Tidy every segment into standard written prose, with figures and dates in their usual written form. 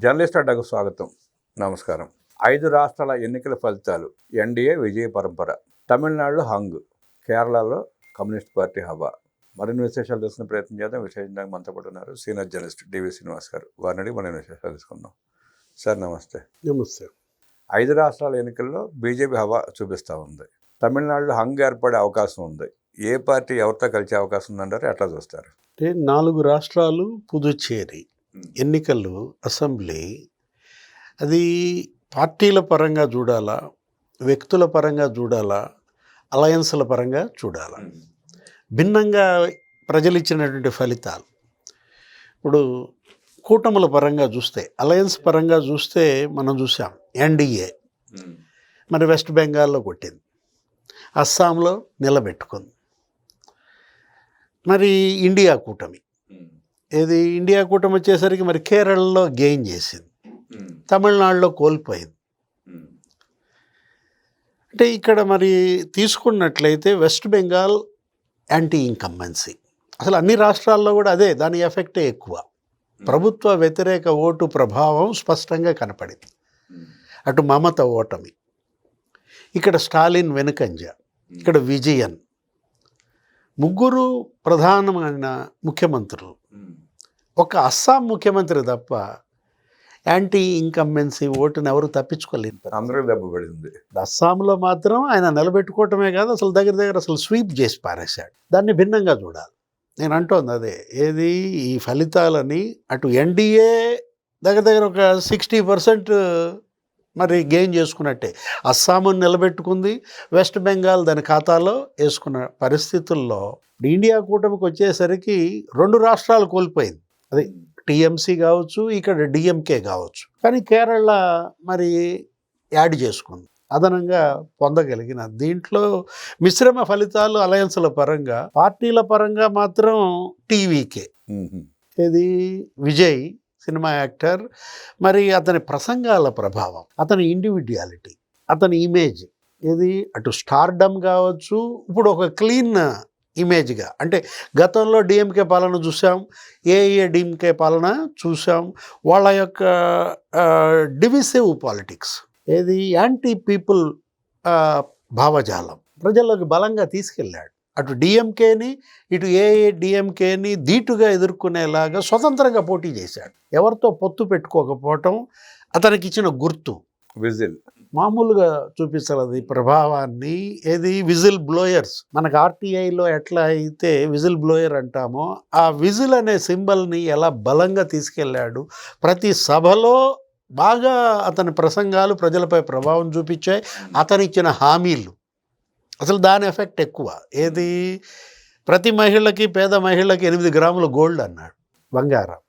Journalist అడ్డకు స్వాగతం. నమస్కారం. 5 రాష్ట్రాల ఎన్నికల ఫలితాలు. ఎన్డీఏ విజయ పరంపర. తమిళనాడులో హంగ్, కేరళలో కమ్యూనిస్ట్ పార్టీ హవా. మరిన్ని విశేషాలు తెలుసుకునే ప్రయత్నం చేద్దాం. విశేషంగా మనతో పాటు ఉన్నారు సీనియర్ జర్నలిస్ట్ డివి శ్రీనివాస్ గారు. వారిని అడిగి మనం విశేషాలు తెలుసుకుందాం. సార్ నమస్తే. నమస్తే. 5 రాష్ట్రాల ఎన్నికల్లో బీజేపీ హవా చూపిస్తూ ఉంది. తమిళనాడులో హంగ్ ఏర్పడే అవకాశం ఉంది. ఏ పార్టీ ఎవరితో కలిసే అవకాశం ఉందంటారు? ఎట్లా చూస్తారు? అంటే 4 రాష్ట్రాలు, పుదుచ్చేరి ఎన్నికలు, అసెంబ్లీ, అది పార్టీల పరంగా చూడాలా, వ్యక్తుల పరంగా చూడాలా, అలయన్స్ల పరంగా చూడాలా, భిన్నంగా ప్రజలు ఇచ్చినటువంటి ఫలితాలు. ఇప్పుడు కూటముల పరంగా చూస్తే, అలయన్స్ పరంగా చూస్తే మనం చూసాం ఎన్డీఏ మరి వెస్ట్ బెంగాల్లో కొట్టింది, అస్సాంలో నిలబెట్టుకుంది. మరి ఇండియా కూటమి ఇండియా కూటమి వచ్చేసరికి మరి కేరళలో గెయిన్ చేసింది, తమిళనాడులో కోల్పోయింది. అంటే ఇక్కడ మరి తీసుకున్నట్లయితే వెస్ట్ బెంగాల్ యాంటీ ఇన్కంబెన్సీ, అసలు అన్ని రాష్ట్రాల్లో కూడా అదే, దాని ఎఫెక్టే ఎక్కువ. ప్రభుత్వ వ్యతిరేక ఓటు ప్రభావం స్పష్టంగా కనపడింది. అటు మమత ఓటమి, ఇక్కడ స్టాలిన్ వెనుకంజ, ఇక్కడ విజయన్, ముగ్గురు ప్రధానమైన ముఖ్యమంత్రులు. ఒక అస్సాం ముఖ్యమంత్రి తప్ప యాంటీ ఇన్కంబెన్సీ ఓటును ఎవరు తప్పించుకోలేరు. అందరూ దెబ్బ పడింది. అస్సాంలో మాత్రం ఆయన నిలబెట్టుకోవటమే కాదు, అసలు దగ్గర అసలు స్వీప్ చేసి పారేశాడు. దాన్ని భిన్నంగా చూడాలి. నేను అంటోంది అదే, ఈ ఫలితాలని అటు ఎన్డీఏ దగ్గర ఒక 60% మరి గెయిన్ చేసుకున్నట్టే. అస్సాంను నిలబెట్టుకుంది, వెస్ట్ బెంగాల్ దాని ఖాతాలో వేసుకున్న పరిస్థితుల్లో ఇండియా కూటమికి వచ్చేసరికి 2 రాష్ట్రాలు కోల్పోయింది. అది టీఎంసీ కావచ్చు, ఇక్కడ డిఎంకే కావచ్చు. కానీ కేరళ మరి యాడ్ చేసుకుంది, అదనంగా పొందగలిగిన. దీంట్లో మిశ్రమ ఫలితాలు అలయన్స్ల పరంగా. పార్టీల పరంగా మాత్రం టీవీకే, విజయ్ సినిమా యాక్టర్, మరి అతని ప్రసంగాల ప్రభావం, అతని ఇండివిడ్యువాలిటీ, అతని ఇమేజ్, అటు స్టార్డమ్ కావచ్చు, ఇప్పుడు ఒక క్లీన్ ఇమేజ్గా. అంటే గతంలో డిఎంకే పాలన చూసాం, ఏఐఏడిఎంకే పాలన చూసాం. వాళ్ళ యొక్క డివిసివ్ పాలిటిక్స్, యాంటీ పీపుల్ భావజాలం ప్రజల్లోకి బలంగా తీసుకెళ్ళాడు. అటు డిఎంకేని, ఇటు ఏఐఏడిఎంకేని ధీటుగా ఎదుర్కొనేలాగా స్వతంత్రంగా పోటీ చేశాడు. ఎవరితో పొత్తు పెట్టుకోకపోవటం అతనికి ఇచ్చిన గుర్తు. విజిల్ మామూలుగా చూపించాలి ప్రభావాన్ని. విజిల్ బ్లోయర్స్, మనకు ఆర్టీఐలో ఎట్లా అయితే విజిల్ బ్లోయర్ అంటామో, ఆ విజిల్ అనే సింబల్ని ఎలా బలంగా తీసుకెళ్ళాడు. ప్రతి సభలో బాగా అతని ప్రసంగాలు ప్రజలపై ప్రభావం చూపించాయి. అతను ఇచ్చిన హామీలు, అసలు దాని ఎఫెక్ట్ ఎక్కువ. ప్రతి మహిళకి, పేద మహిళకి 8 గ్రాముల గోల్డ్ అన్నాడు, బంగారం.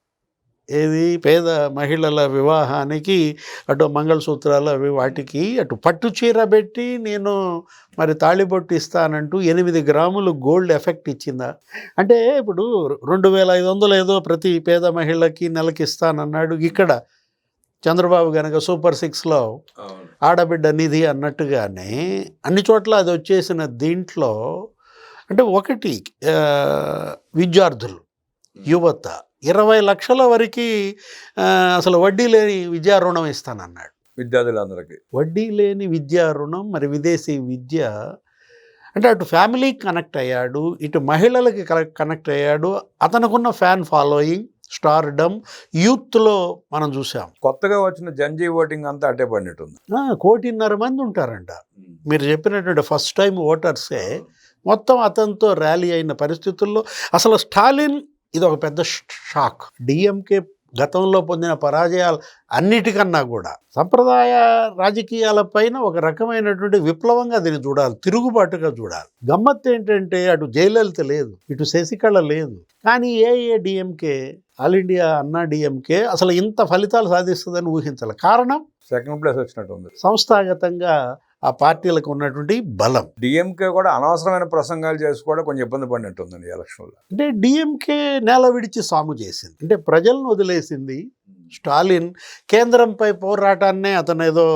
పేద మహిళల వివాహానికి అటు మంగళసూత్రాలు అవి వాటికి అటు పట్టు చీర పెట్టి నేను మరి తాళిబొట్టు ఇస్తానంటూ 8 గ్రాములు గోల్డ్ ఎఫెక్ట్ ఇచ్చిందా? అంటే ఇప్పుడు 2500 ఏదో ప్రతి పేద మహిళకి నెలకి ఇస్తానన్నాడు. ఇక్కడ చంద్రబాబు కనుక సూపర్ 6లో ఆడబిడ్డ నిధి అన్నట్టుగానే అన్ని చోట్ల అది వచ్చేసిన. దీంట్లో అంటే ఒకటి విద్యార్థులు, యువత 20 లక్షల వరకు అసలు వడ్డీ లేని విద్యా రుణం ఇస్తానన్నాడు విద్యార్థులందరికీ. వడ్డీ లేని విద్యా రుణం, మరి విదేశీ విద్య. అంటే అటు ఫ్యామిలీకి కనెక్ట్ అయ్యాడు, ఇటు మహిళలకి కనెక్ట్ అయ్యాడు. అతనుకున్న ఫ్యాన్ ఫాలోయింగ్, స్టార్డమ్ యూత్లో మనం చూసాం. కొత్తగా వచ్చిన జంజీ ఓటింగ్ అంతా అట్టే పడినట్టుంది. 1.5 కోటి మంది ఉంటారంట. మీరు చెప్పినటువంటి ఫస్ట్ టైం ఓటర్సే మొత్తం అతనితో ర్యాలీ అయిన పరిస్థితుల్లో అసలు స్టాలిన్ ఇది ఒక పెద్ద షాక్. డిఎంకే గతంలో పొందిన పరాజయాలు అన్నిటికన్నా కూడా సంప్రదాయ రాజకీయాలపైన ఒక రకమైనటువంటి విప్లవంగా దీన్ని చూడాలి, తిరుగుబాటుగా చూడాలి. గమ్మత్తు ఏంటంటే అటు జయలలిత లేదు, ఇటు శశికళ లేదు, కానీ ఏఐఏడిఎంకే, ఆల్ ఇండియా అన్నా డిఎంకే అసలు ఇంత ఫలితాలు సాధిస్తుందని ఊహించాలి. కారణం సెకండ్ ప్లేస్ వచ్చినట్టుంది. సంస్థాగతంగా ఆ పార్టీలకు ఉన్నటువంటి బలం. డిఎంకే కూడా అనవసరమైన ప్రసంగాలు చేసి కూడా కొంచెం ఇబ్బంది పడినట్టుందండి ఎలక్షన్లో. అంటే డిఎంకే నేల విడిచి సాము చేసింది, అంటే ప్రజలను వదిలేసింది. స్టాలిన్ కేంద్రంపై పోరాటాన్నే అతను ఏదో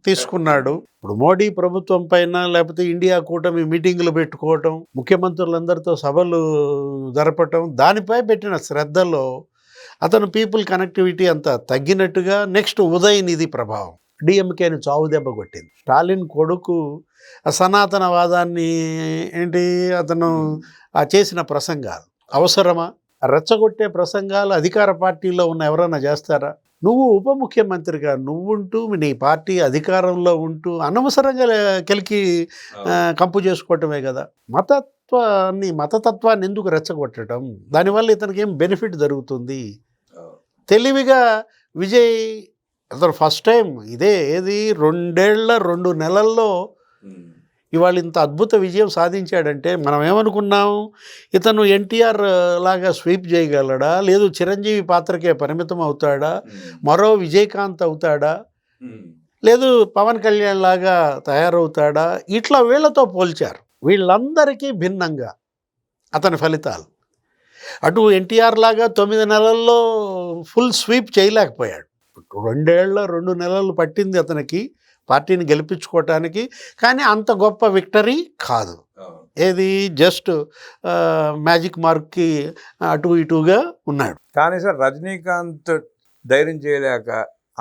తీసుకున్నాడు. ఇప్పుడు మోడీ ప్రభుత్వం పైన లేకపోతే ఇండియా కూటమి మీటింగులు పెట్టుకోవటం, ముఖ్యమంత్రులందరితో సభలు జరపటం, దానిపై పెట్టిన శ్రద్ధలో అతను పీపుల్ కనెక్టివిటీ అంతా తగ్గినట్టుగా. నెక్స్ట్ ఉదయనిధి ప్రభావం డిఎంకేని చావు దెబ్బ కొట్టింది. స్టాలిన్ కొడుకు ఆ సనాతనవాదాన్ని ఏంటి అతను చేసిన ప్రసంగాలు అవసరమా? రెచ్చగొట్టే ప్రసంగాలు అధికార పార్టీలో ఉన్న ఎవరైనా చేస్తారా? నువ్వు ఉప ముఖ్యమంత్రిగా నువ్వుంటూ నీ పార్టీ అధికారంలో ఉంటూ అనవసరంగా కెలికి కంపు చేసుకోవటమే కదా. మతతత్వాన్ని ఎందుకు రెచ్చగొట్టడం? దానివల్ల ఇతనికి ఏం బెనిఫిట్ జరుగుతుంది? తెలివిగా విజయ్ అతను ఫస్ట్ టైం ఏది 2 నెలల్లో ఇవాళ ఇంత అద్భుత విజయం సాధించాడంటే మనం ఏమనుకున్నాం, ఇతను ఎన్టీఆర్ లాగా స్వీప్ చేయగలడా, లేదు చిరంజీవి పాత్రకే పరిమితం అవుతాడా, మరో విజయకాంత్ అవుతాడా, లేదు పవన్ కళ్యాణ్ లాగా తయారవుతాడా, ఇట్లా వీళ్ళతో పోల్చారు. వీళ్ళందరికీ భిన్నంగా అతని ఫలితాలు. అటు ఎన్టీఆర్ లాగా 9 నెలల్లో ఫుల్ స్వీప్ చేయలేకపోయాడు. 2 నెలలు పట్టింది అతనికి పార్టీని గెలిపించుకోవటానికి. కానీ అంత గొప్ప విక్టరీ కాదు. ఏది జస్ట్ మ్యాజిక్ మార్క్కి అటు ఇటుగా ఉన్నాడు. కానీ సార్ రజనీకాంత్ ధైర్యం చేయలేక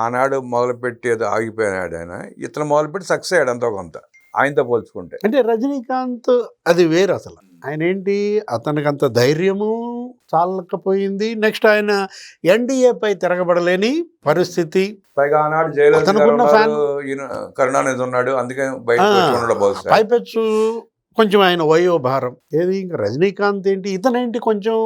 ఆనాడు మొదలుపెట్టి ఏదో ఆగిపోయినాడు ఆయన. ఇతను మొదలుపెట్టి సక్సెస్ అయ్యాడు ఎంతో కొంత ఆయనతో పోల్చుకుంటే. అంటే రజనీకాంత్ అది వేరు. అసలు ఆయన ఏంటి, అతనికి అంత ధైర్యము చాలకపోయింది. నెక్స్ట్ ఆయన ఎన్డీఏపై తిరగబడలేని పరిస్థితి. పైగా ఆనాడు జైలు కరుణానిధి ఉన్నాడు, అందుకే పైపెచ్చు కొంచెం ఆయన వయోభారం. ఇంకా రజనీకాంత్ ఏంటి, ఇతనేంటి కొంచెం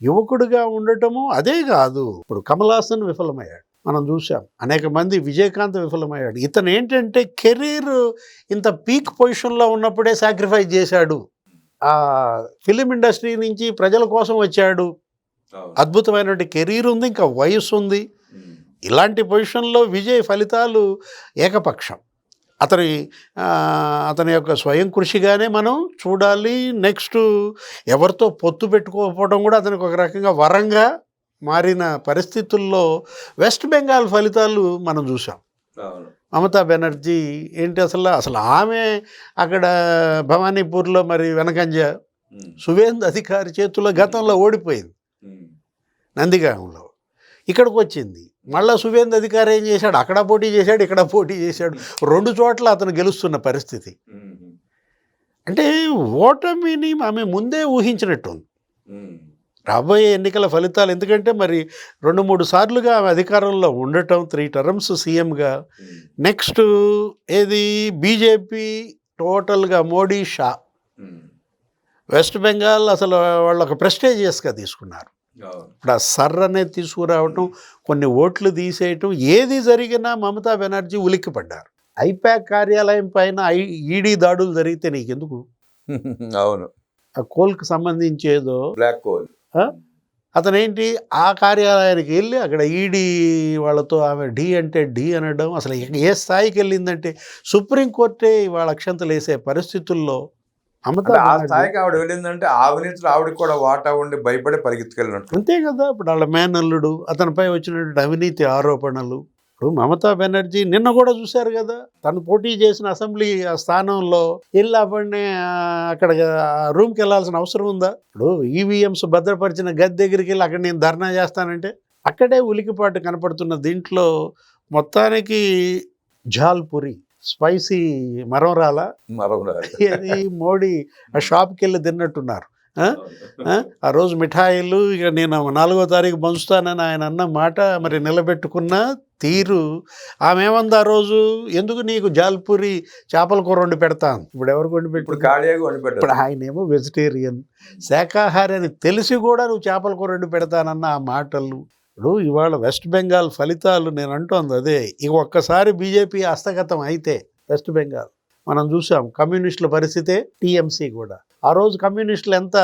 యువకుడుగా ఉండటము. అదే కాదు, ఇప్పుడు కమల్ హాసన్ విఫలమయ్యాడు, మనం చూసాం. అనేక మంది, విజయకాంత్ విఫలమయ్యాడు. ఇతను ఏంటంటే కెరీర్ ఇంత పీక్ పొజిషన్లో ఉన్నప్పుడే సాక్రిఫైస్ చేశాడు. ఆ ఫిలిం ఇండస్ట్రీ నుంచి ప్రజల కోసం వచ్చాడు. అద్భుతమైనటువంటి కెరీర్ ఉంది, ఇంకా వయస్సు ఉంది. ఇలాంటి పొజిషన్లో విజయ్ ఫలితాలు ఏకపక్షం. అతని యొక్క స్వయం కృషిగానే మనం చూడాలి. నెక్స్ట్ ఎవరితో పొత్తు పెట్టుకోకపోవడం కూడా అతనికి ఒక రకంగా వరంగా మారిన పరిస్థితుల్లో వెస్ట్ బెంగాల్ ఫలితాలు మనం చూసాం. మమతా బెనర్జీ ఏంటి, అసలు ఆమె అక్కడ భవానీపూర్లో మరి వెనకంజ సువేంద్ర అధికారి చేతుల్లో గతంలో ఓడిపోయింది నందిగాంలో. ఇక్కడికి వచ్చింది మళ్ళీ సువేంద్ర అధికారి ఏం చేశాడు, అక్కడ పోటీ చేశాడు, ఇక్కడ పోటీ చేశాడు. 2 చోట్ల అతను గెలుస్తున్న పరిస్థితి. అంటే ఓటమిని ఆమె ముందే ఊహించినట్టుంది రాబోయే ఎన్నికల ఫలితాలు. ఎందుకంటే మరి 2-3 సార్లుగా ఆమె అధికారంలో ఉండటం, 3 టర్మ్స్ సీఎంగా. నెక్స్ట్ బీజేపీ టోటల్గా మోడీ షా. వెస్ట్ బెంగాల్ అసలు వాళ్ళు ఒక ప్రెస్టేజియస్గా తీసుకున్నారు. ఇప్పుడు ఆ సర్ అనేది తీసుకురావటం, కొన్ని ఓట్లు తీసేయటం, ఏది జరిగినా మమతా బెనర్జీ ఉలిక్కిపడ్డారు. ఐపాక్ కార్యాలయం పైన ఈడీ దాడులు జరిగితే నీకెందుకు? అవును, ఆ కోల్కి సంబంధించి ఏదో బ్లాక్ కోల్. అతనేంటి ఆ కార్యాలయానికి వెళ్ళి అక్కడ ఈడీ వాళ్ళతో ఆమె డి అంటే డి అనడం, అసలు ఏ స్థాయికి వెళ్ళిందంటే సుప్రీంకోర్టే వాళ్ళ అక్షంతలు వేసే పరిస్థితుల్లో ఆ స్థాయికి ఆవిడ వెళ్ళిందంటే అవినీతిలో ఆవిడకి కూడా వాటా ఉండి భయపడి పరిగెత్తుకెళ్ళినట్టు. అంతే కదా. ఇప్పుడు వాళ్ళ మేనల్లుడు, అతనిపై వచ్చినటువంటి అవినీతి ఆరోపణలు. ఇప్పుడు మమతా బెనర్జీ నిన్న కూడా చూశారు కదా, తను పోటీ చేసిన అసెంబ్లీ స్థానంలో వెళ్ళి అప్పటినే అక్కడ రూమ్కి వెళ్ళాల్సిన అవసరం ఉందా? ఇప్పుడు ఈవీఎంస్ భద్రపరిచిన గది దగ్గరికి వెళ్ళి అక్కడ నేను ధర్నా చేస్తానంటే అక్కడే ఉలికిపాటు కనపడుతున్న దీంట్లో మొత్తానికి జాల్పురి స్పైసీ మరం ఇది మోడీ ఆ షాప్కి వెళ్ళి తిన్నట్టున్నారు. ఆ రోజు మిఠాయిలు ఇక నేను 4వ తారీఖు పంచుతానని ఆయన అన్న మాట మరి నిలబెట్టుకున్న తీరు. ఆమె ఏమంది ఆ రోజు, ఎందుకు నీకు జాల్పూరి చేపల కూర వండి పెడతాను. ఇప్పుడు ఎవరికి వండి పెట్టు? ఇప్పుడు ఆయన ఏమో వెజిటేరియన్ శాకాహారి అని తెలిసి కూడా నువ్వు చేపల కూర వండి పెడతానన్న ఆ మాటలు. ఇప్పుడు ఇవాళ వెస్ట్ బెంగాల్ ఫలితాలు నేను అంటోంది అదే. ఇక ఒక్కసారి బీజేపీ హస్తగతం అయితే వెస్ట్ బెంగాల్ మనం చూసాం. కమ్యూనిస్టుల పరిస్థితే, టీఎంసీ కూడా. ఆ రోజు కమ్యూనిస్టులు ఎంత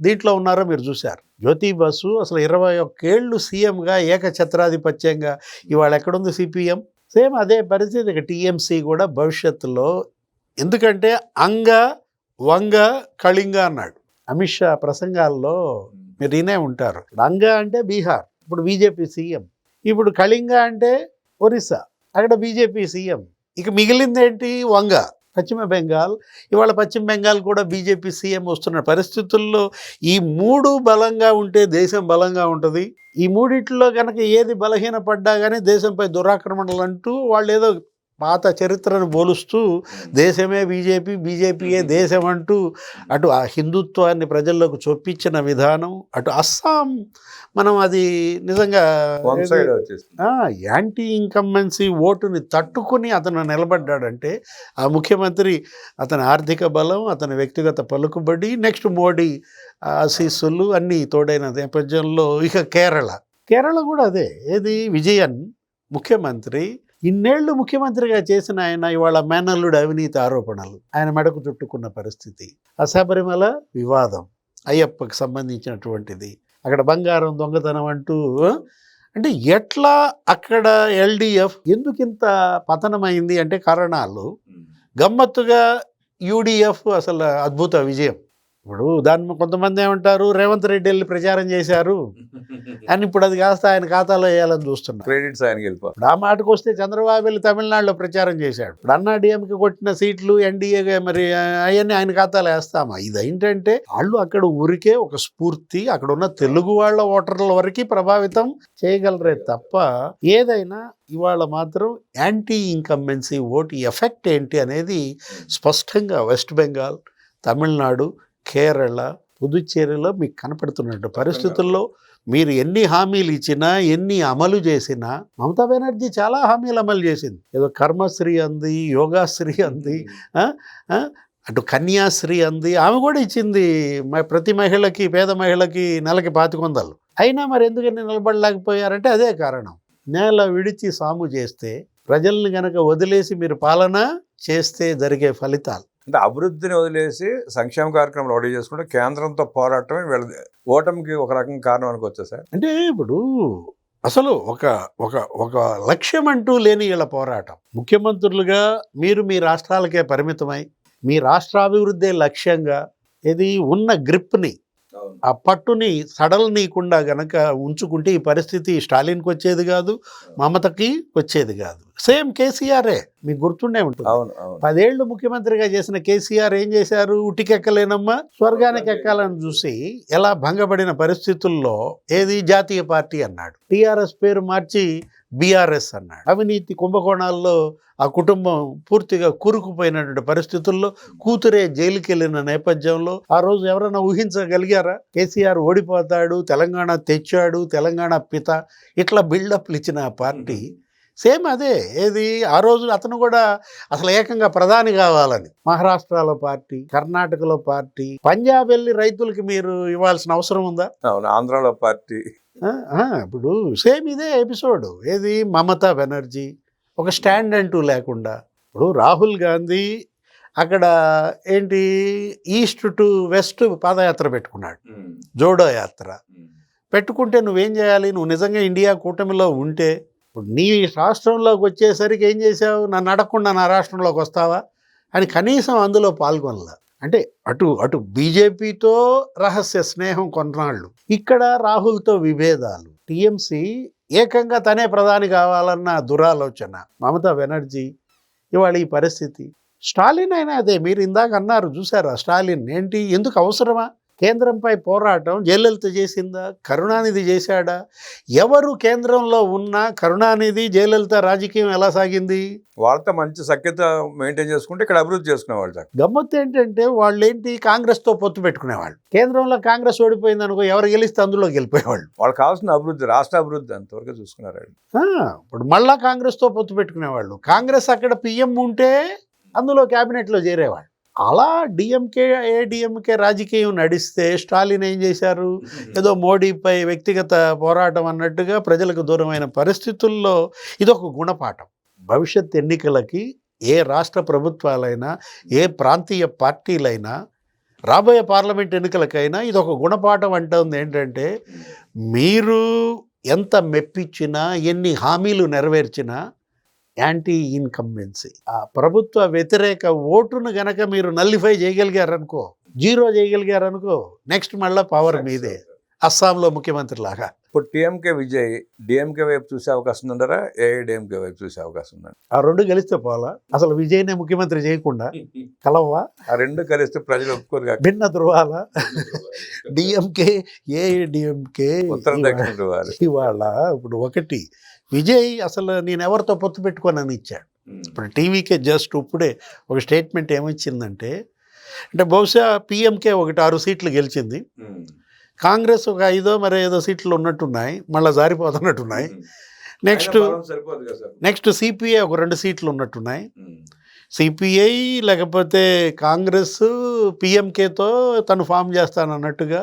దీంట్లో ఉన్నారో మీరు చూశారు. జ్యోతి బసు అసలు 21 ఏళ్ళు సీఎంగా ఏకఛత్రాధిపత్యంగా, ఇవాళ ఎక్కడుంది సిపిఎం? సేమ్ అదే పరిస్థితి ఇక టీఎంసీ కూడా భవిష్యత్తులో. ఎందుకంటే అంగ వంగ కళింగ అన్నాడు అమిత్ షా ప్రసంగాల్లో, మీరు వినే ఉంటారు. అంగ అంటే బీహార్, ఇప్పుడు బీజేపీ సీఎం. ఇప్పుడు కళింగ అంటే ఒరిస్సా, అక్కడ బీజేపీ సీఎం. ఇక మిగిలిందేంటి? వంగ. పశ్చిమ బెంగాల్, ఇవాళ పశ్చిమ బెంగాల్ కూడా బీజేపీ సీఎం వస్తున్న పరిస్థితుల్లో ఈ 3 బలంగా ఉంటే దేశం బలంగా ఉంటుంది. ఈ మూడిట్లో కనుక ఏది బలహీనపడ్డా కానీ దేశంపై దురాక్రమణలు అంటూ వాళ్ళు ఏదో పాత చరిత్రను పోలుస్తూ దేశమే బీజేపీ, బీజేపీయే దేశం అంటూ అటు ఆ హిందుత్వాన్ని ప్రజల్లోకి చొప్పించిన విధానం, అటు అస్సాం మనం అది నిజంగా యాంటీ ఇన్కంబెన్సీ ఓటుని తట్టుకుని అతను నిలబడ్డాడంటే ఆ ముఖ్యమంత్రి అతని ఆర్థిక బలం, అతని వ్యక్తిగత పలుకుబడి, నెక్స్ట్ మోడీ ఆశీస్సులు అన్నీ తోడైన నేపథ్యంలో ఇక కేరళ కూడా అదే. ఏది విజయన్ ముఖ్యమంత్రి, ఇన్నేళ్లు ముఖ్యమంత్రిగా చేసిన ఆయన ఇవాళ మేనల్లుడు అవినీతి ఆరోపణలు, ఆయన మెడకు చుట్టుకున్న పరిస్థితి, శబరిమల వివాదం, అయ్యప్పకు సంబంధించినటువంటిది, అక్కడ బంగారం దొంగతనం అంటూ, అంటే ఎట్లా అక్కడ ఎల్డిఎఫ్ ఎందుకింత పతనమైంది అంటే కారణాలు గమ్మత్తుగా యూడిఎఫ్ అసలు అద్భుత విజయం. ఇప్పుడు దాన్ని కొంతమంది ఏమంటారు, రేవంత్ రెడ్డి వెళ్ళి ప్రచారం చేశారు అని ఇప్పుడు అది కాస్త ఆయన ఖాతాలో వేయాలని చూస్తున్నారు. క్రెడిట్స్ ఆయనకి వెళ్ళిపో. ఆ మాటకు వస్తే చంద్రబాబు వెళ్ళి తమిళనాడులో ప్రచారం చేశాడు. ఇప్పుడు అన్నా డిఎంకి కొట్టిన సీట్లు ఎన్డీఏ మరి అవన్నీ ఆయన ఖాతాలో వేస్తామా? ఇదేంటంటే వాళ్ళు అక్కడ ఊరికే ఒక స్ఫూర్తి, అక్కడ ఉన్న తెలుగు వాళ్ళ ఓటర్ల వరకు ప్రభావితం చేయగలరే తప్ప ఏదైనా ఇవాళ మాత్రం యాంటీ ఇన్కంబెన్సీ ఓటు ఎఫెక్ట్ ఏంటి అనేది స్పష్టంగా వెస్ట్ బెంగాల్, తమిళనాడు, కేరళ, పుదుచ్చేరిలో మీకు కనపడుతున్న పరిస్థితుల్లో మీరు ఎన్ని హామీలు ఇచ్చినా, ఎన్ని అమలు చేసినా, మమతా బెనర్జీ చాలా హామీలు అమలు చేసింది. ఏదో కర్మశ్రీ అంది, యోగాశ్రీ అంది, అటు కన్యాశ్రీ అంది, ఆమె కూడా ఇచ్చింది ప్రతి మహిళకి, పేద మహిళకి నెలకి 2500. అయినా మరి ఎందుకని నిలబడలేకపోయారంటే అదే కారణం. నేల విడిచి సాము చేస్తే, ప్రజల్ని గనక వదిలేసి మీరు పాలన చేస్తే జరిగే ఫలితాలు, అంటే అభివృద్ధిని వదిలేసి సంక్షేమ కార్యక్రమాలు ఒకటి చేసుకుంటే కేంద్రంతో పోరాటమే వీళ్ళ ఓటమికి ఒక రకంగా కారణం అనుకోవచ్చా సార్? అంటే ఇప్పుడు అసలు ఒక లక్ష్యం అంటూ లేని వీళ్ళ పోరాటం. ముఖ్యమంత్రులుగా మీరు మీ రాష్ట్రాలకే పరిమితమై, మీ రాష్ట్రాభివృద్ధే లక్ష్యంగా ఇది ఉన్న గ్రిప్ని, ఆ పట్టుని సడలనీయకుండా గనక ఉంచుకుంటే ఈ పరిస్థితి స్టాలిన్కి వచ్చేది కాదు, మమతకి వచ్చేది కాదు. సేమ్ కేసీఆరే మీకు గుర్తుండే ఉంటుంది. 10 ఏళ్ళు ముఖ్యమంత్రిగా చేసిన కేసీఆర్ ఏం చేశారు? ఉటికెక్కలేనమ్మా స్వర్గానికి ఎక్కాలని చూసి ఎలా భంగపడిన పరిస్థితుల్లో ఏది జాతీయ పార్టీ అన్నాడు, టీఆర్ఎస్ పేరు మార్చి బీఆర్ఎస్ అన్నాడు. అవినీతి కుంభకోణాల్లో ఆ కుటుంబం పూర్తిగా కూరుకుపోయినటువంటి పరిస్థితుల్లో కూతురే జైలుకి వెళ్ళిన నేపథ్యంలో ఆ రోజు ఎవరైనా ఊహించగలిగారా? కేసీఆర్ ఓడిపోతాడు, తెలంగాణ తెచ్చాడు, తెలంగాణ పిత, ఇట్లా బిల్డప్లు ఇచ్చిన పార్టీ సేమ్ అదే. ఏది ఆ రోజు అతను కూడా అసలు ఏకంగా ప్రధాని కావాలని మహారాష్ట్రలో పార్టీ, కర్ణాటకలో పార్టీ, పంజాబ్ వెళ్ళి రైతులకి మీరు ఇవ్వాల్సిన అవసరం ఉందా? ఆంధ్రాలో పార్టీ. ఇప్పుడు సేమ్ ఇదే ఎపిసోడ్. ఏది మమతా బెనర్జీ ఒక స్టాండ్ అంటూ లేకుండా, ఇప్పుడు రాహుల్ గాంధీ అక్కడ ఏంటి ఈస్ట్ టు వెస్ట్ పాదయాత్ర పెట్టుకున్నాడు, జోడో యాత్ర పెట్టుకుంటే నువ్వేం చేయాలి? నువ్వు నిజంగా ఇండియా కూటమిలో ఉంటే ఇప్పుడు నీ రాష్ట్రంలోకి వచ్చేసరికి ఏం చేసావు? నన్ను అడగకుండా నా రాష్ట్రంలోకి వస్తావా అని కనీసం అందులో పాల్గొనలా. అంటే అటు బీజేపీతో రహస్య స్నేహం కొన్నాళ్ళు, ఇక్కడ రాహుల్తో విభేదాలు, టీఎంసీ ఏకంగా తనే ప్రధాని కావాలన్న దురాలోచన, మమతా బెనర్జీ ఇవాళ ఈ పరిస్థితి. స్టాలిన్ అయినా అదే. మీరు ఇందాక అన్నారు చూసారా, స్టాలిన్ ఏంటి, ఎందుకు అవసరమా? కేంద్రంపై పోరాటం జయలలిత చేసిందా? కరుణానిధి చేశాడా? ఎవరు కేంద్రంలో ఉన్నా కరుణానిధి, జయలలిత రాజకీయం ఎలా సాగింది? వాళ్ళతో మంచి సఖ్యత మెయింటైన్ చేసుకుంటే ఇక్కడ అభివృద్ధి చేసుకునేవాళ్ళు. గమ్మత్తు ఏంటంటే వాళ్ళు ఏంటి, కాంగ్రెస్తో పొత్తు పెట్టుకునేవాళ్ళు. కేంద్రంలో కాంగ్రెస్ ఓడిపోయింది అనుకో, ఎవరు గెలిస్తే అందులో గెలిపోయేవాళ్ళు. వాళ్ళు కావాల్సిన అభివృద్ధి, రాష్ట్ర అభివృద్ధి అంతవరకు చూసుకున్నారు. ఇప్పుడు మళ్ళా కాంగ్రెస్తో పొత్తు పెట్టుకునేవాళ్ళు. కాంగ్రెస్ అక్కడ పిఎం ఉంటే అందులో క్యాబినెట్లో చేరేవాళ్ళు. అలా ఏడీఎంకే రాజకీయం నడిస్తే స్టాలిన్ ఏం చేశారు? ఏదో మోడీపై వ్యక్తిగత పోరాటం అన్నట్టుగా ప్రజలకు దూరమైన పరిస్థితుల్లో ఇదొక గుణపాఠం. భవిష్యత్ ఎన్నికలకి ఏ రాష్ట్ర ప్రభుత్వాలైనా, ఏ ప్రాంతీయ పార్టీలైనా, రాబోయే పార్లమెంట్ ఎన్నికలకైనా ఇదొక గుణపాఠం అంటుంది. ఏంటంటే మీరు ఎంత మెప్పించినా, ఎన్ని హామీలు నెరవేర్చినా యాంటీ ఇన్కంబెన్సీ, ఆ ప్రభుత్వ వ్యతిరేక ఓటును గనక మీరు నల్లిఫై చేయగలిగారనుకో, జీరో చేయగలిగారనుకో, నెక్స్ట్ మళ్ళీ పవర్ మీదే, అస్సాంలో ముఖ్యమంత్రి లాగా. ఇప్పుడు టీఎంకే విజయ్ డిఎంకే వైపు చూసే అవకాశం ఉందరా, ఏఐడిఎంకే వైపు చూసే అవకాశం ఉందండి? ఆ రెండు కలిస్తే పోలా, అసలు విజయ్నే ముఖ్యమంత్రి చేయకుండా కలవా? ఆ రెండు కలిస్తే ప్రజలు ఒప్పుకోరు కాక భిన్న ధృవాల డిఎంకే ఏఐడిఎంకే ఉత్తర దక్షిణ ధృవాలు. ఇవాళ ఇప్పుడు ఒకటి విజయ్ అసలు నేను ఎవరితో పొత్తు పెట్టుకోనని ఇచ్చాడు. ఇప్పుడు టీవీకే జస్ట్ ఇప్పుడే ఒక స్టేట్మెంట్ ఏమొచ్చిందంటే, అంటే బహుశా పిఎంకే 6 సీట్లు గెలిచింది, కాంగ్రెస్ ఒక 5 మరి 5 సీట్లు ఉన్నట్టున్నాయి, మళ్ళీ జారిపోతున్నట్టున్నాయి. నెక్స్ట్ సిపిఐ ఒక 2 సీట్లు ఉన్నట్టున్నాయి. సిపిఐ లేకపోతే కాంగ్రెస్ పిఎంకేతో తను ఫామ్ చేస్తానన్నట్టుగా.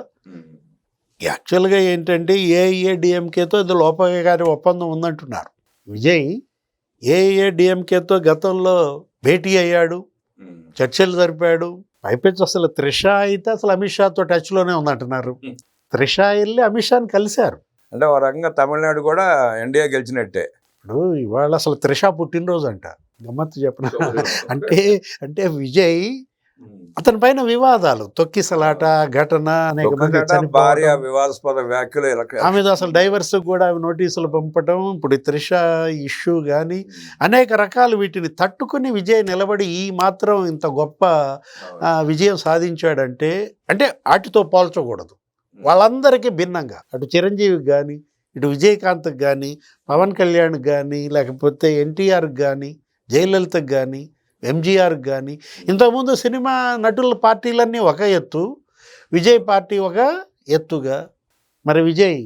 యాక్చువల్గా ఏంటంటే ఏఐఏడిఎంకేతో ఇది లోపగారి ఒప్పందం ఉందంటున్నారు. విజయ్ ఏఐఏడిఎంకేతో గతంలో భేటీ అయ్యాడు, చర్చలు జరిపాడు. పైపెచ్చు అసలు త్రిష అయితే అసలు అమిత్ షాతో టచ్లోనే ఉందంటున్నారు. త్రిష వెళ్ళి అమిత్ షాని కలిశారు. అంటే ఒక రకంగా తమిళనాడు కూడా ఎన్డీఏ గెలిచినట్టే. ఇప్పుడు ఇవాళ అసలు త్రిష పుట్టినరోజు అంట, గమ్మత్తు చెప్పిన అంటే విజయ్ అతని పైన వివాదాలు, తొక్కిసలాట ఘటన, అనేక మంది భార్య వివాదాస్పద వ్యాఖ్యలు ఆమె అసలు డైవర్స్ కూడా నోటీసులు పంపటం, ఇప్పుడు త్రిష ఇష్యూ కానీ అనేక రకాలు, వీటిని తట్టుకుని విజయ్ నిలబడి ఈ మాత్రం ఇంత గొప్ప విజయం సాధించాడంటే, అంటే వాటితో పోల్చకూడదు. వాళ్ళందరికీ భిన్నంగా, అటు చిరంజీవికి కానీ, ఇటు విజయకాంత్కి కానీ, పవన్ కళ్యాణ్కి కానీ, లేకపోతే ఎన్టీఆర్కి కానీ, జయలలితకి కానీ, ఎంజీఆర్కి కానీ, ఇంతకుముందు సినిమా నటుల పార్టీలన్నీ ఒక ఎత్తు, విజయ్ పార్టీ ఒక ఎత్తుగా. మరి విజయ్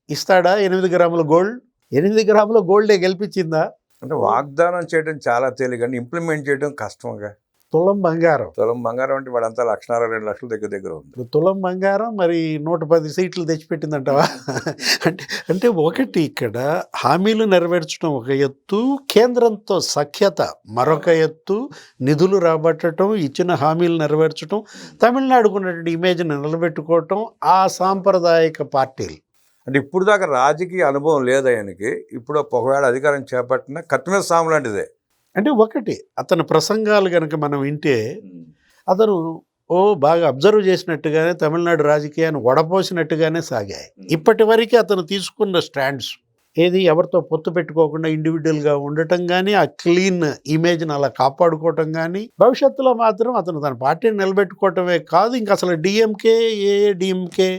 ఇస్తాడా 8 గ్రాముల గోల్డ్? 8 గ్రాముల గోల్డే గెలిపించిందా? అంటే వాగ్దానం చేయడం చాలా తేలిక, ఇంప్లిమెంట్ చేయడం కష్టంగా. తులం బంగారం అంటే వాడంతా 1.2 లక్షల దగ్గర ఉంది. తులం బంగారం మరి 110 సీట్లు తెచ్చిపెట్టిందంటవా? అంటే ఒకటి, ఇక్కడ హామీలు నెరవేర్చడం ఒక ఎత్తు, కేంద్రంతో సఖ్యత మరొక ఎత్తు, నిధులు రాబట్టడం, ఇచ్చిన హామీలు నెరవేర్చడం, తమిళనాడుకున్నటువంటి ఇమేజ్ని నిలబెట్టుకోవటం, ఆ సాంప్రదాయక పార్టీలు. అంటే ఇప్పుడు దాకా రాజకీయ అనుభవం లేదు ఆయనకి. ఇప్పుడు ఒకవేళ అధికారం చేపట్టిన కత్తిమీద సాము లాంటిదే. అంటే ఒకటి, అతని ప్రసంగాలు కనుక మనం వింటే అతను బాగా అబ్జర్వ్ చేసినట్టుగానే తమిళనాడు రాజకీయాన్ని వడపోసినట్టుగానే సాగాయి. ఇప్పటి వరకు అతను తీసుకున్న స్టాండ్స్ ఏది, ఎవరితో పొత్తు పెట్టుకోకుండా ఇండివిజువల్గా ఉండటం కానీ, ఆ క్లీన్ ఇమేజ్ని అలా కాపాడుకోవటం కానీ, భవిష్యత్తులో మాత్రం అతను తన పార్టీని నిలబెట్టుకోవటమే కాదు, ఇంకా అసలు డిఎంకే ఏఐడిఎంకే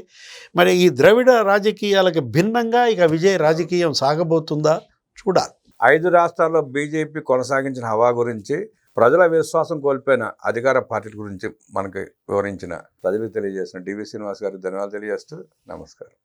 మరి ఈ ద్రవిడ రాజకీయాలకు భిన్నంగా ఇక విజయ్ రాజకీయం సాగబోతుందా చూడాలి. 5 రాష్ట్రాల్లో బీజేపీ కొనసాగించిన హవా గురించి, ప్రజల విశ్వాసం కోల్పోయిన అధికార పార్టీల గురించి మనకి వివరించిన, ప్రజలకు తెలియజేసిన డివి శ్రీనివాస్ గారికి ధన్యవాదాలు తెలియజేస్తూ నమస్కారం.